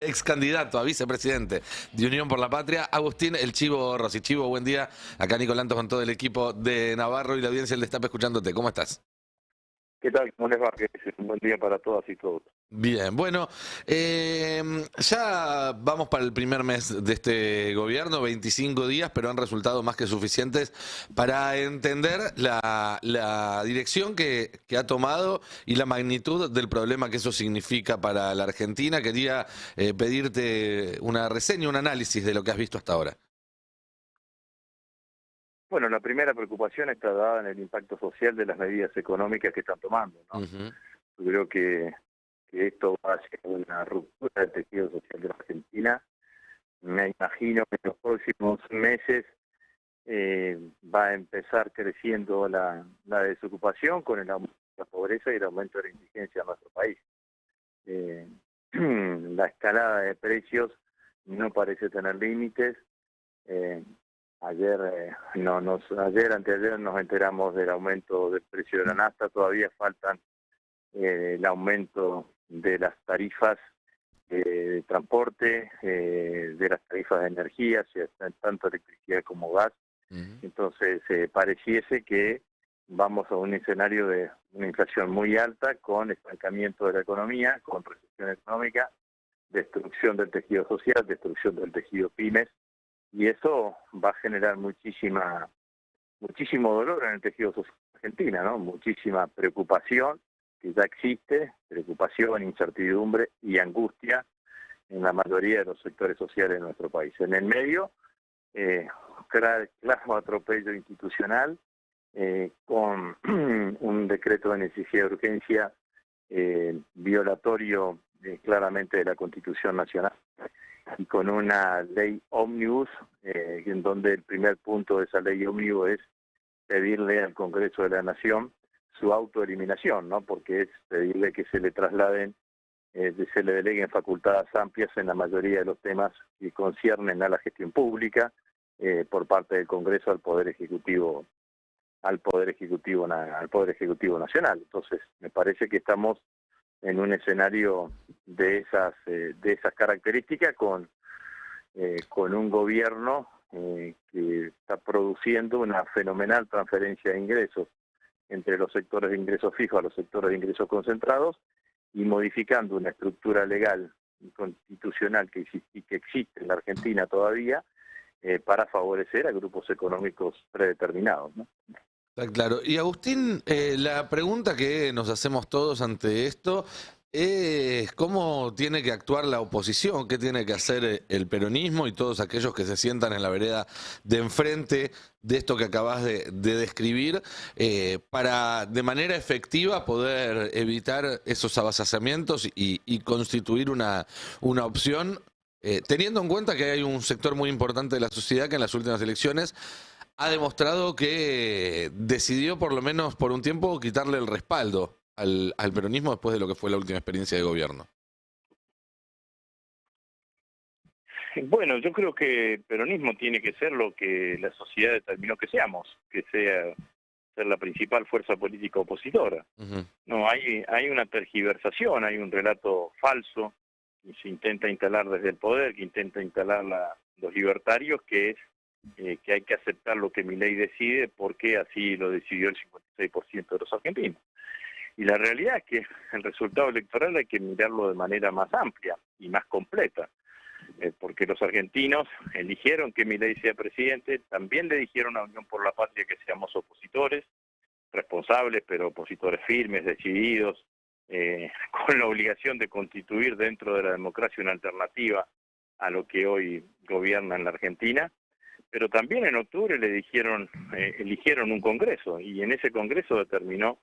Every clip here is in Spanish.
ex candidato a vicepresidente de Unión por la Patria, Agustín El Chivo Rossi. Chivo, buen día. Acá Nicolanto con todo el equipo de Navarro y la audiencia del Destape escuchándote. ¿Cómo estás? ¿Qué tal? ¿Cómo les va? Que es un buen día para todas y todos. Bien, bueno, ya vamos para el primer mes de este gobierno, 25 días, pero han resultado más que suficientes para entender la dirección que ha tomado y la magnitud del problema que eso significa para la Argentina. Quería pedirte una reseña, un análisis de lo que has visto hasta ahora. Bueno, la primera preocupación está dada en el impacto social de las medidas económicas que están tomando, ¿no? Ujú. Yo creo que esto va a ser una ruptura del tejido social de la Argentina. Me imagino que en los próximos meses va a empezar creciendo la desocupación con el aumento de la pobreza y el aumento de la indigencia en nuestro país. Eh, la escalada de precios no parece tener límites. Eh, anteayer nos enteramos del aumento del precio de la nafta. Todavía faltan el aumento de las tarifas de transporte, de las tarifas de energía, tanto electricidad como gas. Ujú. Entonces, pareciese que vamos a un escenario de una inflación muy alta, con estancamiento de la economía, con recesión económica, destrucción del tejido social, destrucción del tejido pymes, y eso va a generar muchísimo dolor en el tejido social de Argentina, ¿no? Muchísima preocupación que ya existe, preocupación, incertidumbre y angustia en la mayoría de los sectores sociales de nuestro país. En el medio, claro atropello institucional, con un decreto de necesidad de urgencia violatorio claramente de la Constitución Nacional, y con una ley ómnibus, en donde el primer punto de esa ley ómnibus es pedirle al Congreso de la Nación su autoeliminación, ¿no? Porque es pedirle que se le trasladen, se le deleguen facultades amplias en la mayoría de los temas que conciernen a la gestión pública, por parte del Congreso al Poder Ejecutivo, al Poder Ejecutivo Nacional. Entonces, me parece que estamos en un escenario de esas características, con un gobierno que está produciendo una fenomenal transferencia de ingresos entre los sectores de ingresos fijos a los sectores de ingresos concentrados, y modificando una estructura legal y constitucional que existe en la Argentina todavía, para favorecer a grupos económicos predeterminados, ¿no? Está claro. Y Agustín, la pregunta que nos hacemos todos ante esto es cómo tiene que actuar la oposición, qué tiene que hacer el peronismo y todos aquellos que se sientan en la vereda de enfrente de esto que acabas de describir, para de manera efectiva poder evitar esos avasallamientos y constituir una opción, teniendo en cuenta que hay un sector muy importante de la sociedad que en las últimas elecciones ha demostrado que decidió, por lo menos por un tiempo, quitarle el respaldo al peronismo después de lo que fue la última experiencia de gobierno. Bueno, yo creo que el peronismo tiene que ser lo que la sociedad determinó que seamos, que sea ser la principal fuerza política opositora. Ujú. No, hay una tergiversación, hay un relato falso que se intenta instalar desde el poder, que intenta instalar los libertarios, que es que hay que aceptar lo que Milei decide porque así lo decidió el 56% de los argentinos. Y la realidad es que el resultado electoral hay que mirarlo de manera más amplia y más completa, porque los argentinos eligieron que Milei sea presidente, también le dijeron a Unión por la Patria que seamos opositores, responsables, pero opositores firmes, decididos, con la obligación de constituir dentro de la democracia una alternativa a lo que hoy gobierna en la Argentina. Pero también en octubre eligieron un Congreso, y en ese Congreso determinó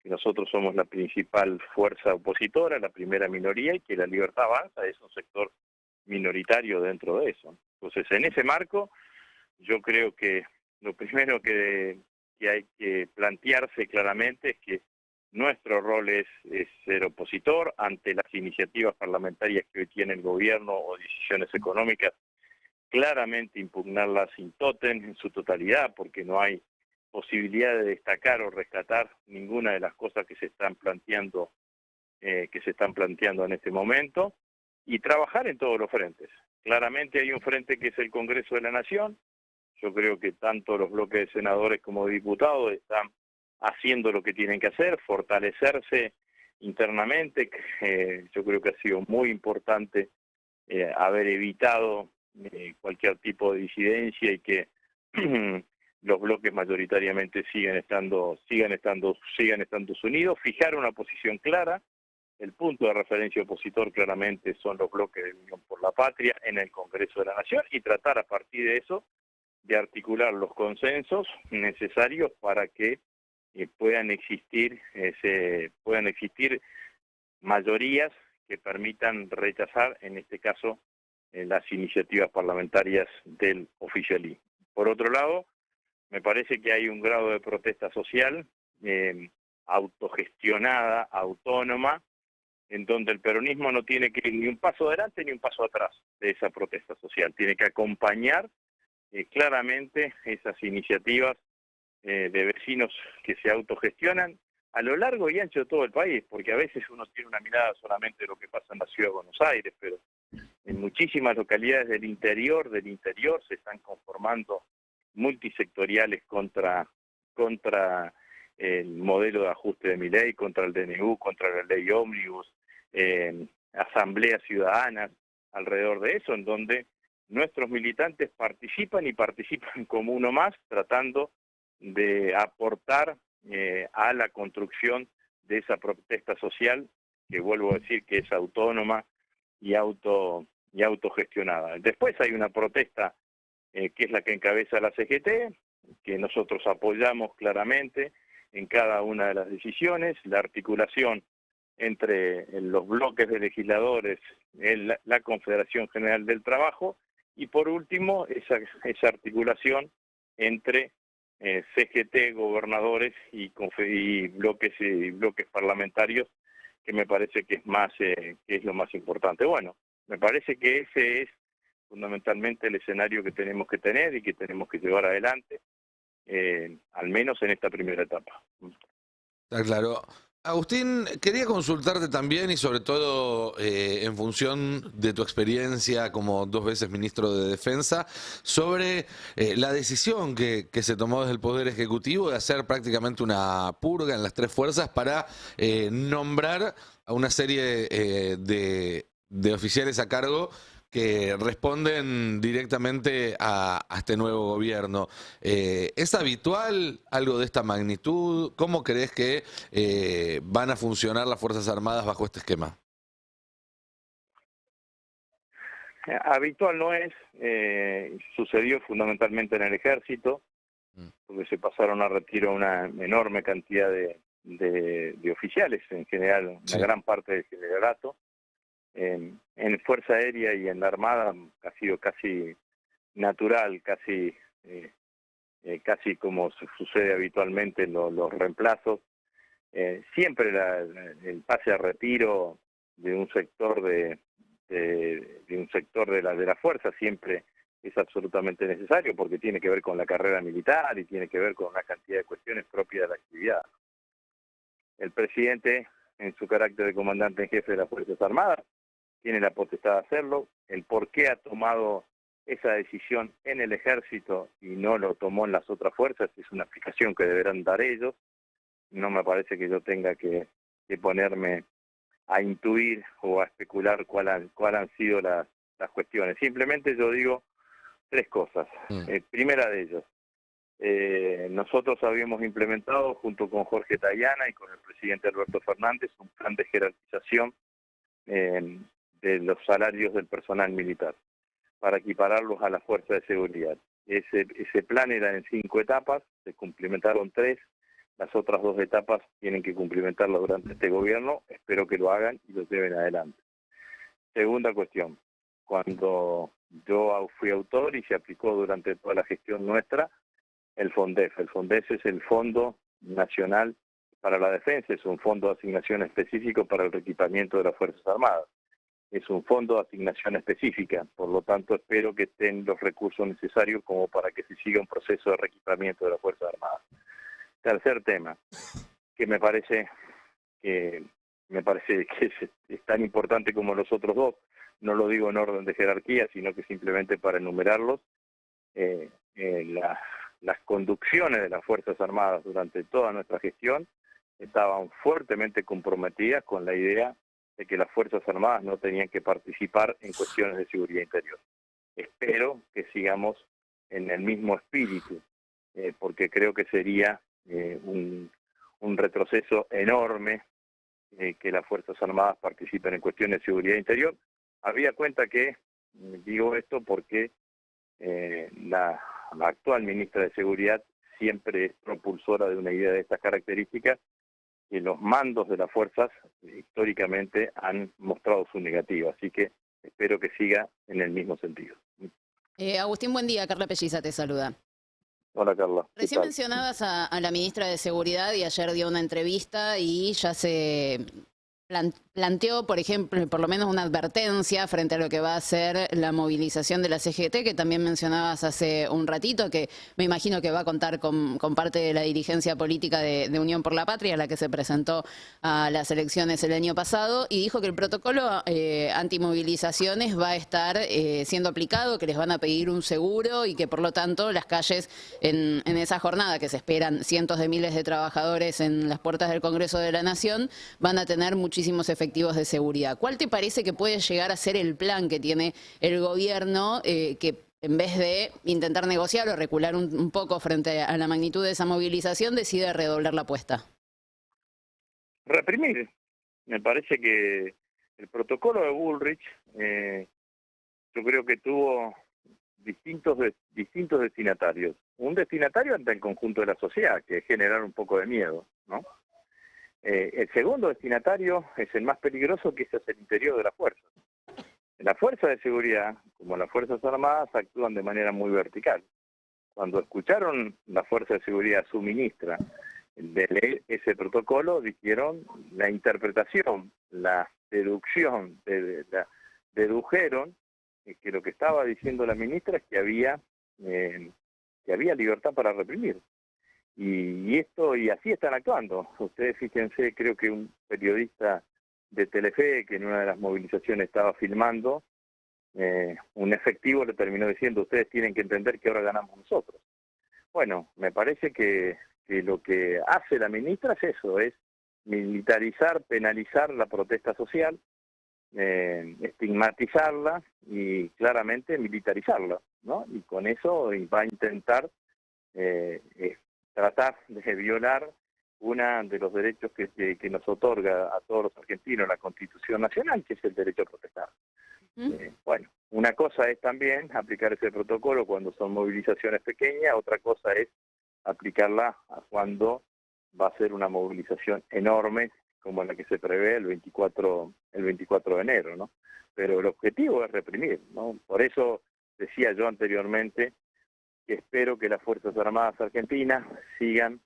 que nosotros somos la principal fuerza opositora, la primera minoría, y que la Libertad Avanza es un sector minoritario dentro de eso. Entonces, en ese marco, yo creo que lo primero que hay que plantearse claramente es que nuestro rol es ser opositor ante las iniciativas parlamentarias que hoy tiene el gobierno o decisiones económicas, claramente impugnarlas sin tótem en su totalidad, porque no hay posibilidad de destacar o rescatar ninguna de las cosas que se están planteando que se están planteando en este momento y trabajar en todos los frentes. Claramente hay un frente que es el Congreso de la Nación. Yo creo que tanto los bloques de senadores como de diputados están haciendo lo que tienen que hacer, fortalecerse internamente. Yo creo que ha sido muy importante haber evitado cualquier tipo de disidencia y que los bloques mayoritariamente sigan estando unidos, fijar una posición clara. El punto de referencia opositor claramente son los bloques de Unión por la Patria en el Congreso de la Nación y tratar a partir de eso de articular los consensos necesarios para que puedan existir mayorías que permitan rechazar, en este caso, las iniciativas parlamentarias del oficialismo. Por otro lado, me parece que hay un grado de protesta social autogestionada, autónoma, en donde el peronismo no tiene que ir ni un paso adelante ni un paso atrás de esa protesta social. Tiene que acompañar claramente esas iniciativas de vecinos que se autogestionan a lo largo y ancho de todo el país, porque a veces uno tiene una mirada solamente de lo que pasa en la ciudad de Buenos Aires, pero en muchísimas localidades del interior se están conformando multisectoriales contra el modelo de ajuste de Milei, contra el DNU, contra la ley ómnibus, asambleas ciudadanas alrededor de eso, en donde nuestros militantes participan como uno más, tratando de aportar a la construcción de esa protesta social, que vuelvo a decir que es autónoma y autogestionada. Después hay una protesta que es la que encabeza la CGT, que nosotros apoyamos claramente en cada una de las decisiones, la articulación entre los bloques de legisladores, la Confederación General del Trabajo, y por último esa articulación entre CGT, gobernadores y bloques parlamentarios, que me parece que es lo más importante. Bueno, me parece que ese es fundamentalmente el escenario que tenemos que tener y que tenemos que llevar adelante, al menos en esta primera etapa. Está claro. Agustín, quería consultarte también y sobre todo en función de tu experiencia como 2 veces ministro de Defensa, sobre la decisión que se tomó desde el Poder Ejecutivo de hacer prácticamente una purga en las 3 fuerzas para nombrar a una serie de oficiales a cargo que responden directamente a este nuevo gobierno. ¿Es habitual algo de esta magnitud? ¿Cómo crees que van a funcionar las Fuerzas Armadas bajo este esquema? Habitual no es, sucedió fundamentalmente en el Ejército, porque se pasaron a retiro una enorme cantidad de oficiales, en general, una gran parte del generalato. En Fuerza Aérea y en la Armada ha sido casi natural, casi como sucede habitualmente en los reemplazos. Siempre el pase a retiro de un sector de la fuerza siempre es absolutamente necesario, porque tiene que ver con la carrera militar y tiene que ver con una cantidad de cuestiones propias de la actividad. El presidente, en su carácter de comandante en jefe de las Fuerzas Armadas, tiene la potestad de hacerlo. El por qué ha tomado esa decisión en el Ejército y no lo tomó en las otras fuerzas es una explicación que deberán dar ellos. No me parece que yo tenga que ponerme a intuir o a especular cuál han sido las cuestiones. Simplemente yo digo 3 cosas. Primera de ellas, nosotros habíamos implementado junto con Jorge Tayana y con el presidente Alberto Fernández un plan de jerarquización de los salarios del personal militar para equipararlos a las fuerzas de seguridad. Ese plan era en 5 etapas, se cumplimentaron 3, las otras 2 etapas tienen que cumplimentarlas durante este gobierno, espero que lo hagan y lo lleven adelante. Segunda cuestión, cuando yo fui autor y se aplicó durante toda la gestión nuestra, el FONDEF. El FONDEF es el Fondo Nacional para la Defensa, es un fondo de asignación específico para el reequipamiento de las Fuerzas Armadas. Es un fondo de asignación específica, por lo tanto espero que estén los recursos necesarios como para que se siga un proceso de reequipamiento de las Fuerzas Armadas. Tercer tema, que me parece me parece que es tan importante como los otros dos. No lo digo en orden de jerarquía, sino que simplemente para enumerarlos. Las conducciones de las Fuerzas Armadas durante toda nuestra gestión estaban fuertemente comprometidas con la idea de que las Fuerzas Armadas no tenían que participar en cuestiones de seguridad interior. Espero que sigamos en el mismo espíritu, porque creo que sería un retroceso enorme que las Fuerzas Armadas participen en cuestiones de seguridad interior. Había cuenta que, digo esto porque la actual ministra de Seguridad siempre es propulsora de una idea de estas características, que los mandos de las fuerzas históricamente han mostrado su negativa, así que espero que siga en el mismo sentido. Agustín, buen día. Carla Pelliza te saluda. Hola Carla. ¿Qué Recién tal? mencionabas a la ministra de Seguridad y ayer dio una entrevista y ya se planteó, por ejemplo, por lo menos una advertencia frente a lo que va a ser la movilización de la CGT, que también mencionabas hace un ratito, que me imagino que va a contar con parte de la dirigencia política de Unión por la Patria, la que se presentó a las elecciones el año pasado, y dijo que el protocolo antimovilizaciones va a estar siendo aplicado, que les van a pedir un seguro y que por lo tanto las calles en esa jornada, que se esperan cientos de miles de trabajadores en las puertas del Congreso de la Nación, van a tener muchísimos efectivos de seguridad. ¿Cuál te parece que puede llegar a ser el plan que tiene el gobierno, que en vez de intentar negociar o recular un poco frente a la magnitud de esa movilización, decide redoblar la apuesta? Reprimir. Me parece que el protocolo de Bullrich, yo creo que tuvo distintos destinatarios. Un destinatario ante el conjunto de la sociedad, que es generar un poco de miedo, ¿no? El segundo destinatario es el más peligroso, que es el interior de la fuerza. Las fuerzas de seguridad, como las Fuerzas Armadas, actúan de manera muy vertical. Cuando escucharon las Fuerzas de Seguridad a su ministra de leer ese protocolo, dijeron la interpretación, la deducción, dedujeron que lo que estaba diciendo la ministra es que había libertad para reprimir. Y así están actuando. Ustedes fíjense, creo que un periodista de Telefe, que en una de las movilizaciones estaba filmando, un efectivo le terminó diciendo: ustedes tienen que entender que ahora ganamos nosotros. Bueno, me parece que lo que hace la ministra es eso, es militarizar, penalizar la protesta social, estigmatizarla y claramente militarizarla, ¿no? Y con eso va a intentar tratar de violar uno de los derechos que nos otorga a todos los argentinos la Constitución Nacional, que es el derecho a protestar. Bueno, una cosa es también aplicar ese protocolo cuando son movilizaciones pequeñas, otra cosa es aplicarla cuando va a ser una movilización enorme, como la que se prevé el 24 de enero, ¿no? Pero el objetivo es reprimir, ¿no? Por eso decía yo anteriormente que espero que las Fuerzas Armadas Argentinas sigan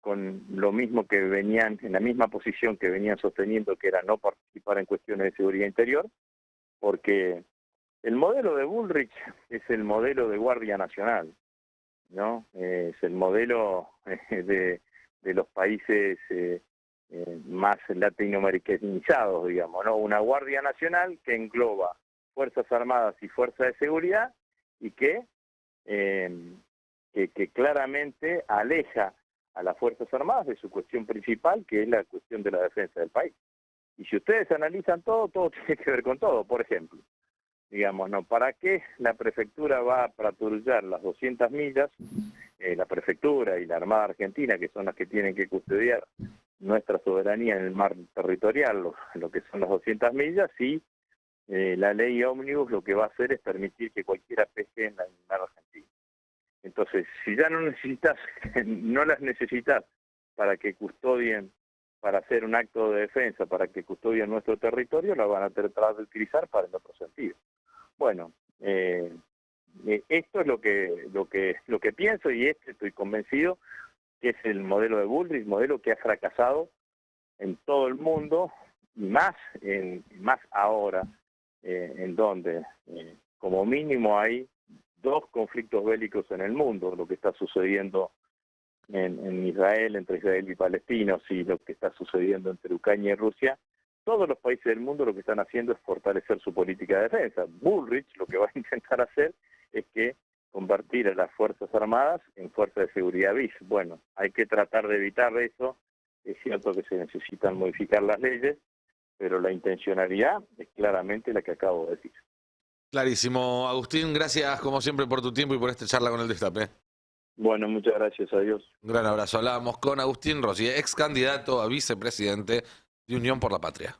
con lo mismo que venían, en la misma posición que venían sosteniendo, que era no participar en cuestiones de seguridad interior, porque el modelo de Bullrich es el modelo de Guardia Nacional, ¿no? Es el modelo de los países más latinoamericanizados, digamos, ¿no? Una Guardia Nacional que engloba Fuerzas Armadas y Fuerzas de Seguridad y que claramente aleja a las Fuerzas Armadas de su cuestión principal, que es la cuestión de la defensa del país. Y si ustedes analizan todo tiene que ver con todo. Por ejemplo, digamos, ¿no? ¿Para qué la prefectura va a patrullar las 200 millas? La prefectura y la Armada Argentina, que son las que tienen que custodiar nuestra soberanía en el mar territorial, lo que son las 200 millas, y la ley ómnibus lo que va a hacer es permitir que cualquiera pesque en el mar argentino. Entonces, si ya no las necesitas para que custodien, para hacer un acto de defensa, para que custodien nuestro territorio, la van a tratar de utilizar para el otro sentido. Bueno, esto es lo que pienso, y estoy convencido que es el modelo de Bullrich, modelo que ha fracasado en todo el mundo, y más ahora, en donde como mínimo hay 2 conflictos bélicos en el mundo, lo que está sucediendo en Israel, entre Israel y palestinos, y lo que está sucediendo entre Ucrania y Rusia, todos los países del mundo lo que están haciendo es fortalecer su política de defensa. Bullrich lo que va a intentar hacer es que convertir a las Fuerzas Armadas en fuerzas de seguridad bis. Bueno, hay que tratar de evitar eso. Es cierto que se necesitan modificar las leyes, pero la intencionalidad es claramente la que acabo de decir. Clarísimo. Agustín, gracias como siempre por tu tiempo y por esta charla con el Destape. Bueno, muchas gracias, adiós. Un gran abrazo. Hablábamos con Agustín Rossi, ex candidato a vicepresidente de Unión por la Patria.